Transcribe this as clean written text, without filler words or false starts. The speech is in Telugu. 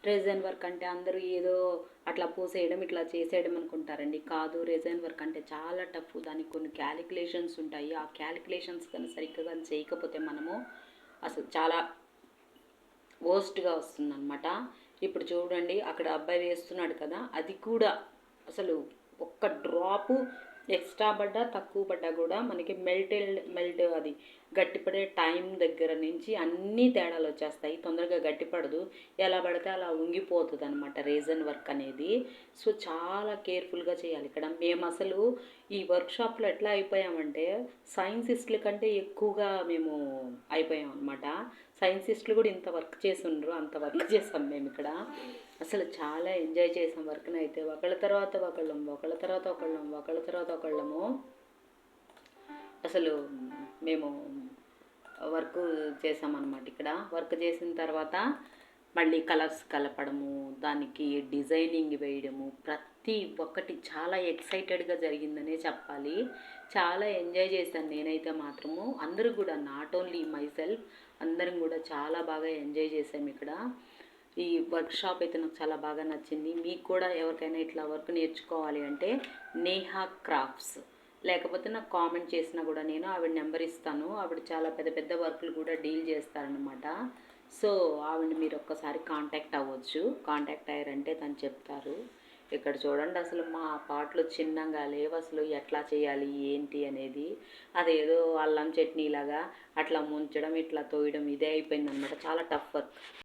రెజైన్ వర్క్ అంటే అందరూ ఏదో అట్లా పూసేయడం ఇట్లా చేసేయడం అనుకుంటారండి. కాదు, రెజైన్ వర్క్ అంటే చాలా టఫ్. దానికి కొన్ని క్యాలిక్యులేషన్స్ ఉంటాయి. ఆ క్యాలిక్యులేషన్స్ కానీ సరిగ్గా కానీ చేయకపోతే మనము అసలు చాలా వర్స్ట్గా వస్తుందన్నమాట. ఇప్పుడు చూడండి, అక్కడ అబ్బాయి వేస్తున్నాడు కదా, అది కూడా అసలు ఒక్క డ్రాపు ఎక్స్ట్రా పడ్డా తక్కువ పడ్డా కూడా మనకి మెల్ట్ అది గట్టిపడే టైం దగ్గర నుంచి అన్నీ తేడాలు వచ్చేస్తాయి. తొందరగా గట్టిపడదు, ఎలా పడితే అలా ఉంగిపోతుంది అనమాట రేజన్ వర్క్ అనేది. సో చాలా కేర్ఫుల్గా చేయాలి. ఇక్కడ మేము అసలు ఈ వర్క్షాప్లో ఎట్లా అయిపోయామంటే సైన్సిస్టుల కంటే ఎక్కువగా మేము అయిపోయాం అనమాట. సైన్సిస్టులు కూడా ఇంత వర్క్ చేసి ఉండరు, అంత వర్క్ చేసాం మేము ఇక్కడ. అసలు చాలా ఎంజాయ్ చేసాం వర్క్ని అయితే. ఒకళ్ళ తర్వాత ఒకళ్ళము అసలు మేము వర్క్ చేసామన్నమాట. ఇక్కడ వర్క్ చేసిన తర్వాత మళ్ళీ కలర్స్ కలపడము, దానికి డిజైనింగ్ వేయడము, ప్రతి ఒక్కటి చాలా ఎక్సైటెడ్గా జరిగిందనే చెప్పాలి. చాలా ఎంజాయ్ చేశాను నేనైతే మాత్రము. అందరూ కూడా, నాట్ ఓన్లీ మై సెల్ఫ్, అందరం కూడా చాలా బాగా ఎంజాయ్ చేసాము ఇక్కడ. ఈ వర్క్షాప్ అయితే నాకు చాలా బాగా నచ్చింది. మీకు కూడా ఎవరికైనా ఇట్లా వర్క్ నేర్చుకోవాలి అంటే నేహా క్రాఫ్ట్స్ లేకపోతే నాకు కామెంట్ చేసినా కూడా నేను ఆవిడ నెంబర్ ఇస్తాను. ఆవిడ చాలా పెద్ద పెద్ద వర్క్లు కూడా డీల్ చేస్తారనమాట. సో ఆవిడ మీరు ఒక్కసారి కాంటాక్ట్ అవ్వచ్చు. కాంటాక్ట్ అయ్యారంటే తను చెప్తారు. ఇక్కడ చూడండి, అసలు మా పాటలు చిన్నగా లేవు. అసలు ఎట్లా చేయాలి ఏంటి అనేది, అదేదో అల్లం చట్నీలాగా అట్లా ముంచడం ఇట్లా తోయడం ఇదే అయిపోయిందనమాట. చాలా టఫ్ వర్క్.